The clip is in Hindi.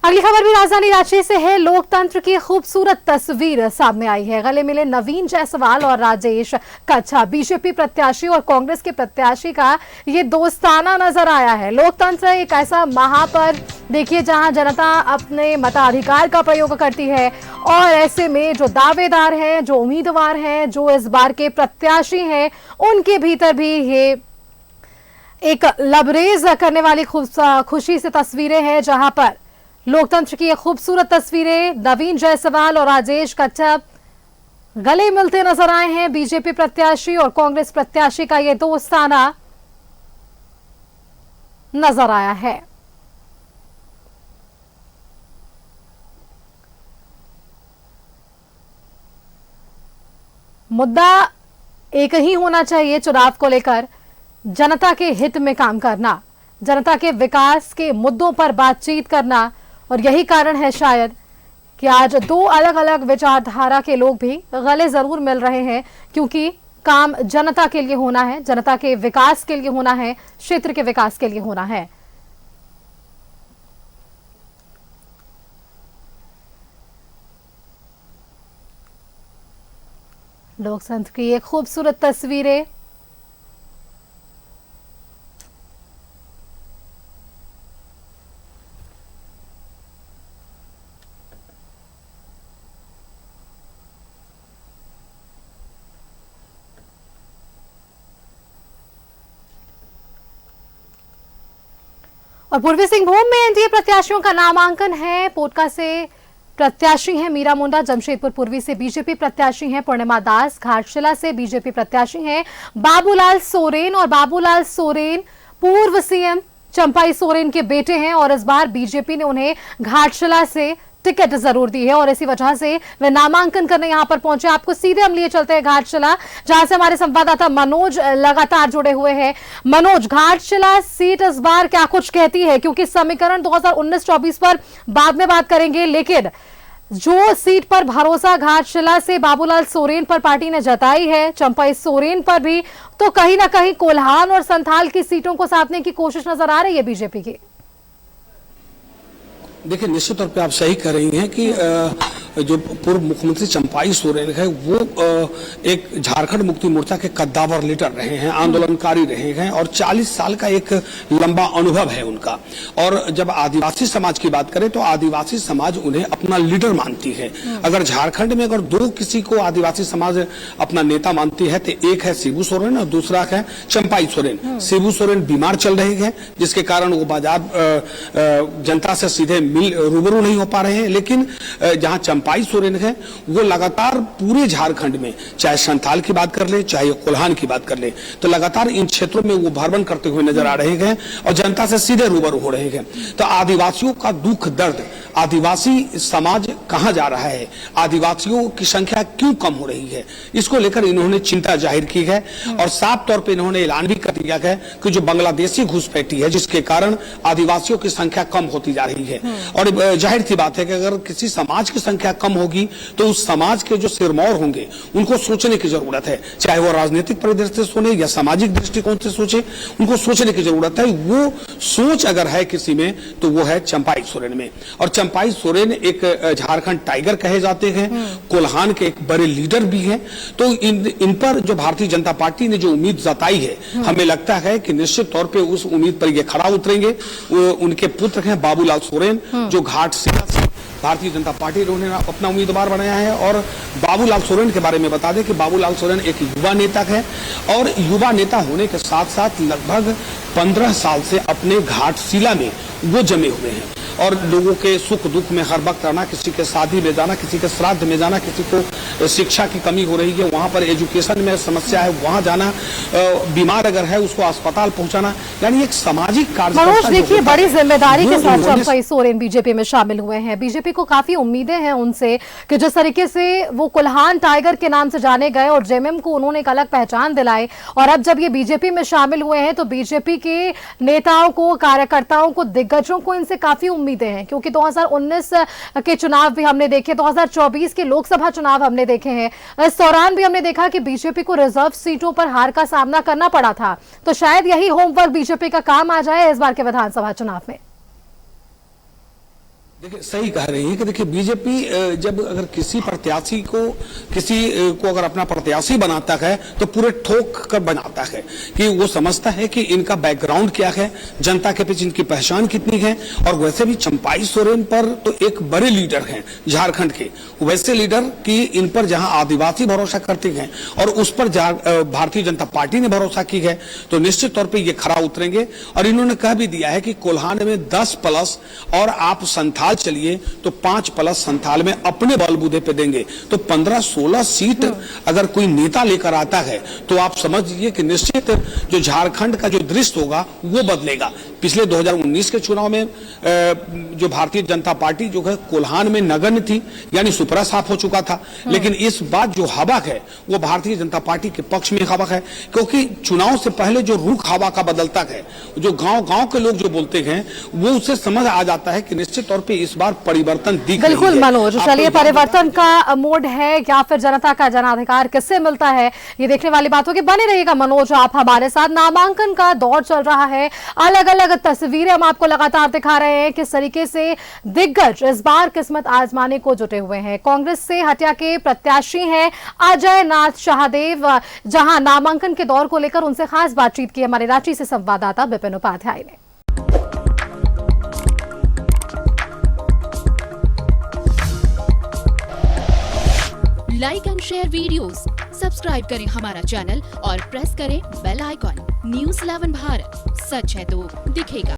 अगली खबर भी राजधानी रांची से है। लोकतंत्र की खूबसूरत तस्वीर सामने आई है। गले मिले नवीन जायसवाल और राजेश कच्छा। बीजेपी प्रत्याशी और कांग्रेस के प्रत्याशी का ये दोस्ताना नजर आया है। लोकतंत्र एक ऐसा महापर्व देखिए जहां जनता अपने मताधिकार का प्रयोग करती है और ऐसे में जो दावेदार हैं, जो उम्मीदवार हैं, जो इस बार के प्रत्याशी हैं, उनके भीतर भी ये एक लबरेज करने वाली खुशी से तस्वीरें हैं, जहां पर लोकतंत्र की ये खूबसूरत तस्वीरें नवीन जायसवाल और राजेश कच्छप गले मिलते नजर आए हैं। बीजेपी प्रत्याशी और कांग्रेस प्रत्याशी का ये दोस्ताना नजर आया है। मुद्दा एक ही होना चाहिए चुनाव को लेकर, जनता के हित में काम करना, जनता के विकास के मुद्दों पर बातचीत करना। और यही कारण है शायद कि आज दो अलग अलग विचारधारा के लोग भी गले जरूर मिल रहे हैं, क्योंकि काम जनता के लिए होना है, जनता के विकास के लिए होना है, क्षेत्र के विकास के लिए होना है। लोकतंत्र की ये खूबसूरत तस्वीरें और पूर्वी सिंहभूम में एनडीए प्रत्याशियों का नामांकन है। पोटका से प्रत्याशी हैं मीरा मुंडा, जमशेदपुर पूर्वी से बीजेपी प्रत्याशी हैं पूर्णिमा दास, घाटशिला से बीजेपी प्रत्याशी हैं बाबूलाल सोरेन और बाबूलाल सोरेन पूर्व सीएम चंपाई सोरेन के बेटे हैं और इस बार बीजेपी ने उन्हें घाटशिला से टिकट जरूर दी है और इसी वजह से वे नामांकन करने यहां पर पहुंचे। आपको सीधे हम लिए चलते हैं घाटशिला, जहां से हमारे संवाददाता मनोज लगातार जुड़े हुए हैं। मनोज, घाटशिला सीट इस बार क्या कुछ कहती है? क्योंकि समीकरण 2019-24 पर बाद में बात करेंगे, लेकिन जो सीट पर भरोसा घाटशिला से बाबूलाल सोरेन पर पार्टी ने जताई है, चंपाई सोरेन पर भी, तो कहीं ना कहीं कोल्हान और संथाल की सीटों को साधने की कोशिश नजर आ रही है बीजेपी की। देखिए, निश्चित तौर पे आप सही कह रही हैं कि जो पूर्व मुख्यमंत्री चंपाई सोरेन है वो एक झारखंड मुक्ति मोर्चा के कद्दावर लीडर रहे हैं, आंदोलनकारी रहे हैं और 40 साल का एक लंबा अनुभव है उनका। और जब आदिवासी समाज की बात करें तो आदिवासी समाज उन्हें अपना लीडर मानती है। अगर झारखंड में अगर दो किसी को आदिवासी समाज अपना नेता मानती है तो एक है शिबू सोरेन और दूसरा है चंपाई सोरेन। शिबू सोरेन बीमार चल रहे हैं, जिसके कारण वो बाजार जनता से सीधे रूबरू नहीं हो पा रहे हैं, लेकिन जहां चंपाई सोरेन है वो लगातार पूरे झारखंड में, चाहे संथाल की बात कर ले चाहे कोल्हान की बात कर ले, तो लगातार इन क्षेत्रों में वो भ्रमण करते हुए नजर आ रहे हैं और जनता से सीधे रूबरू हो रहे हैं। तो आदिवासियों का दुख दर्द, आदिवासी समाज कहां जा रहा है, आदिवासियों की संख्या क्यों कम हो रही है, इसको लेकर इन्होंने चिंता जाहिर की है और साफ तौर पर इन्होंने ऐलान भी कर दिया है कि जो बांग्लादेशी घुसपैठी है जिसके कारण आदिवासियों की संख्या कम होती जा रही है। और जाहिर सी बात है कि अगर किसी समाज की संख्या कम होगी तो उस समाज के जो सिरमौर होंगे उनको सोचने की जरूरत है, चाहे वो राजनीतिक परिदृश्य से सोचे या सामाजिक दृष्टिकोण से सोचे, उनको सोचने की जरूरत है। वो सोच अगर है किसी में तो वो है चंपाई सोरेन में। और चंपाई सोरेन एक झारखंड टाइगर कहे जाते हैं, कोल्हान के एक बड़े लीडर भी हैं। तो इन पर जो भारतीय जनता पार्टी ने जो उम्मीद जताई है, हमें लगता है कि निश्चित तौर पर उस उम्मीद पर ये खरा उतरेंगे। उनके पुत्र हैं बाबूलाल सोरेन, जो घाटशिला से भारतीय जनता पार्टी ने अपना उम्मीदवार बनाया है। और बाबूलाल सोरेन के बारे में बता दें कि बाबूलाल सोरेन एक युवा नेता है और युवा नेता होने के साथ साथ लगभग 15 साल से अपने घाटशिला में वो जमे हुए हैं और लोगों के सुख दुख में हर वक्त रहना, किसी के शादी में जाना, किसी के श्राद्ध में जाना, किसी को शिक्षा की कमी हो रही है वहां पर एजुकेशन में समस्या है वहां जाना, बीमार अगर है उसको अस्पताल पहुंचाना, यानी एक सामाजिक कार्य। देखिए, बड़ी जिम्मेदारी के साथ चंपाई सोरेन बीजेपी में शामिल हुए हैं। बीजेपी को काफी उम्मीदें हैं उनसे कि जिस तरीके से वो कोल्हान टाइगर के नाम से जाने गए और जेएमएम को उन्होंने एक अलग पहचान दिलाई, और अब जब ये बीजेपी में शामिल हुए हैं तो बीजेपी के नेताओं को, कार्यकर्ताओं को, दिग्गजों को इनसे काफी उम्मीदें हैं। क्योंकि 2019 के चुनाव भी हमने देखे, 2024 के लोकसभा चुनाव हमने देखे हैं, इस दौरान भी हमने देखा कि बीजेपी को रिजर्व सीटों पर हार का सामना करना पड़ा था। तो शायद यही होमवर्क बीजेपी का काम आ जाए इस बार के विधानसभा चुनाव में। देखिए सही कह रही है कि देखिए बीजेपी जब अगर किसी प्रत्याशी को अगर अपना प्रत्याशी बनाता है तो पूरे ठोक कर बनाता है कि वो समझता है कि इनका बैकग्राउंड क्या है, जनता के बीच इनकी पहचान कितनी है। और वैसे भी चंपाई सोरेन पर तो एक बड़े लीडर हैं झारखंड के, वैसे लीडर की इन पर जहां आदिवासी भरोसा करते हैं और उस पर भारतीय जनता पार्टी ने भरोसा की है तो निश्चित तौर पर ये खरा उतरेंगे। और इन्होंने कह भी दिया है कि कोल्हान में 10+ और आप संथाल चलिए तो 5+ संथाल में अपने बलबूते पे देंगे। तो 15-16 सीट अगर कोई नेता लेकर आता है तो आप समझिए कि निश्चित जो झारखंड का जो दृश्य होगा वो बदलेगा। पिछले 2019 के चुनाव में जो भारतीय जनता पार्टी जो है कोल्हान में नगण्य थी, यानी सुपरा साफ हो चुका था। लेकिन इस बात जो हवा है वो भारतीय जनता पार्टी के पक्ष में हवा है, क्योंकि चुनाव से पहले जो रुख हवा का बदलता है, जो गांव के लोग जो बोलते हैं वो उसे समझ आ जाता है कि निश्चित तौर पे इस बार परिवर्तन दिख रही है। बिल्कुल मनोज, चलिए परिवर्तन का मोड है या फिर जनता का जनाधिकार किससे मिलता है ये देखने वाली बात होगी। बने रहिएगा मनोज आप हमारे साथ। नामांकन का दौर चल रहा है, अलग अलग तस्वीरें हम आपको लगातार दिखा रहे हैं किस तरीके से दिग्गज इस बार किस्मत आजमाने को जुटे हुए हैं। कांग्रेस से हटिया के प्रत्याशी हैं अजय नाथ शाहदेव, जहां नामांकन के दौर को लेकर उनसे खास बातचीत की हमारे रांची से संवाददाता विपिन उपाध्याय ने। Like and share videos, subscribe करें हमारा चैनल और प्रेस करें बेल आइकॉन। न्यूज़ 11 भारत, सच है तो दिखेगा।